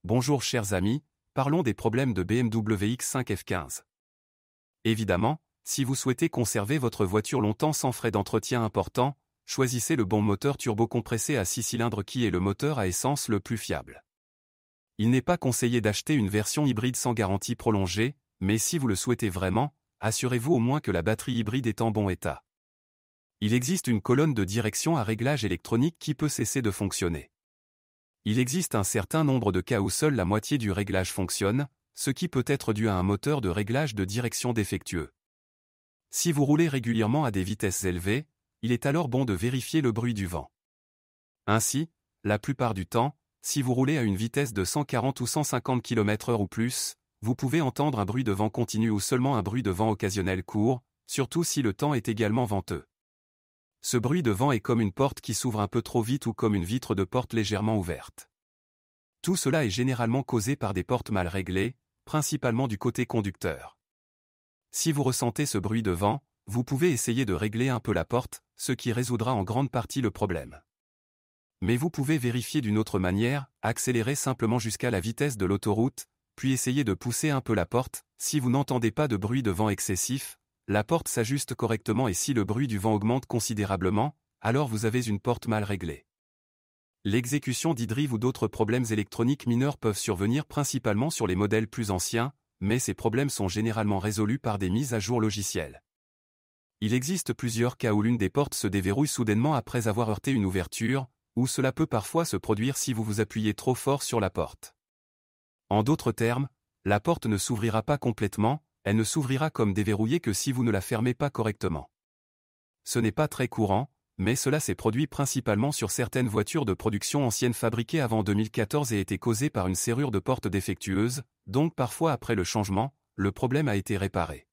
Bonjour chers amis, parlons des problèmes de BMW X5 F15. Évidemment, si vous souhaitez conserver votre voiture longtemps sans frais d'entretien importants, choisissez le bon moteur turbocompressé à 6 cylindres qui est le moteur à essence le plus fiable. Il n'est pas conseillé d'acheter une version hybride sans garantie prolongée, mais si vous le souhaitez vraiment, assurez-vous au moins que la batterie hybride est en bon état. Il existe une colonne de direction à réglage électronique qui peut cesser de fonctionner. Il existe un certain nombre de cas où seule la moitié du réglage fonctionne, ce qui peut être dû à un moteur de réglage de direction défectueux. Si vous roulez régulièrement à des vitesses élevées, il est alors bon de vérifier le bruit du vent. Ainsi, la plupart du temps, si vous roulez à une vitesse de 140 ou 150 km/h ou plus, vous pouvez entendre un bruit de vent continu ou seulement un bruit de vent occasionnel court, surtout si le temps est également venteux. Ce bruit de vent est comme une porte qui s'ouvre un peu trop vite ou comme une vitre de porte légèrement ouverte. Tout cela est généralement causé par des portes mal réglées, principalement du côté conducteur. Si vous ressentez ce bruit de vent, vous pouvez essayer de régler un peu la porte, ce qui résoudra en grande partie le problème. Mais vous pouvez vérifier d'une autre manière, accélérer simplement jusqu'à la vitesse de l'autoroute, puis essayer de pousser un peu la porte. Si vous n'entendez pas de bruit de vent excessif, la porte s'ajuste correctement et si le bruit du vent augmente considérablement, alors vous avez une porte mal réglée. L'exécution d'e-drive ou d'autres problèmes électroniques mineurs peuvent survenir principalement sur les modèles plus anciens, mais ces problèmes sont généralement résolus par des mises à jour logicielles. Il existe plusieurs cas où l'une des portes se déverrouille soudainement après avoir heurté une ouverture, ou cela peut parfois se produire si vous vous appuyez trop fort sur la porte. En d'autres termes, la porte ne s'ouvrira pas complètement, elle ne s'ouvrira comme déverrouillée que si vous ne la fermez pas correctement. Ce n'est pas très courant, mais cela s'est produit principalement sur certaines voitures de production anciennes fabriquées avant 2014 et été causé par une serrure de porte défectueuse, donc parfois après le changement, le problème a été réparé.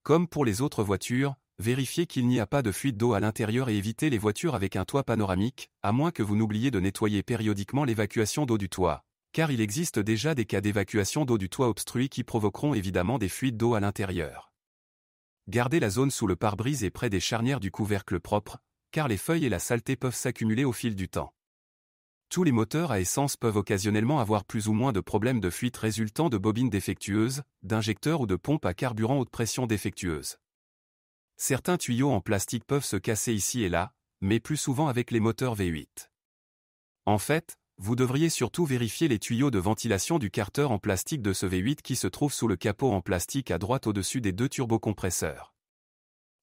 Comme pour les autres voitures, vérifiez qu'il n'y a pas de fuite d'eau à l'intérieur et évitez les voitures avec un toit panoramique, à moins que vous n'oubliez de nettoyer périodiquement l'évacuation d'eau du toit, car il existe déjà des cas d'évacuation d'eau du toit obstrué qui provoqueront évidemment des fuites d'eau à l'intérieur. Gardez la zone sous le pare-brise et près des charnières du couvercle propre, car les feuilles et la saleté peuvent s'accumuler au fil du temps. Tous les moteurs à essence peuvent occasionnellement avoir plus ou moins de problèmes de fuite résultant de bobines défectueuses, d'injecteurs ou de pompes à carburant haute pression défectueuses. Certains tuyaux en plastique peuvent se casser ici et là, mais plus souvent avec les moteurs V8. En fait, vous devriez surtout vérifier les tuyaux de ventilation du carter en plastique de ce V8 qui se trouve sous le capot en plastique à droite au-dessus des deux turbocompresseurs.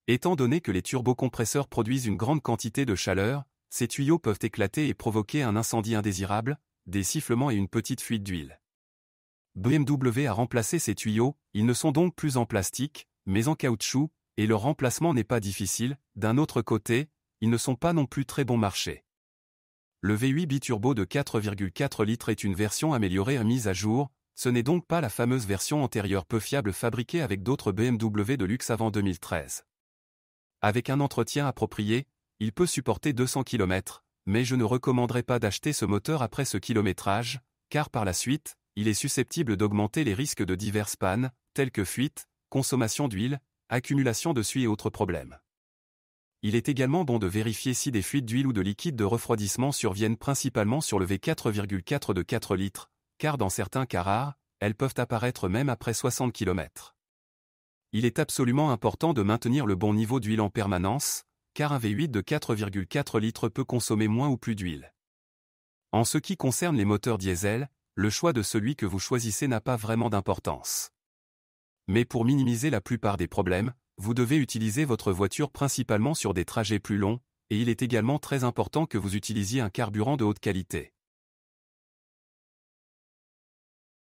Étant donné que les turbocompresseurs produisent une grande quantité de chaleur, ces tuyaux peuvent éclater et provoquer un incendie indésirable, des sifflements et une petite fuite d'huile. BMW a remplacé ces tuyaux, ils ne sont donc plus en plastique, mais en caoutchouc, et leur remplacement n'est pas difficile. D'un autre côté, ils ne sont pas non plus très bon marché. Le V8 biturbo de 4,4 litres est une version améliorée et mise à jour, ce n'est donc pas la fameuse version antérieure peu fiable fabriquée avec d'autres BMW de luxe avant 2013. Avec un entretien approprié, il peut supporter 200 km, mais je ne recommanderais pas d'acheter ce moteur après ce kilométrage, car par la suite, il est susceptible d'augmenter les risques de diverses pannes, telles que fuite, consommation d'huile, accumulation de suie et autres problèmes. Il est également bon de vérifier si des fuites d'huile ou de liquide de refroidissement surviennent principalement sur le V4,4 de 4 litres, car dans certains cas rares, elles peuvent apparaître même après 60 km. Il est absolument important de maintenir le bon niveau d'huile en permanence, car un V8 de 4,4 litres peut consommer moins ou plus d'huile. En ce qui concerne les moteurs diesel, le choix de celui que vous choisissez n'a pas vraiment d'importance. Mais pour minimiser la plupart des problèmes, vous devez utiliser votre voiture principalement sur des trajets plus longs, et il est également très important que vous utilisiez un carburant de haute qualité.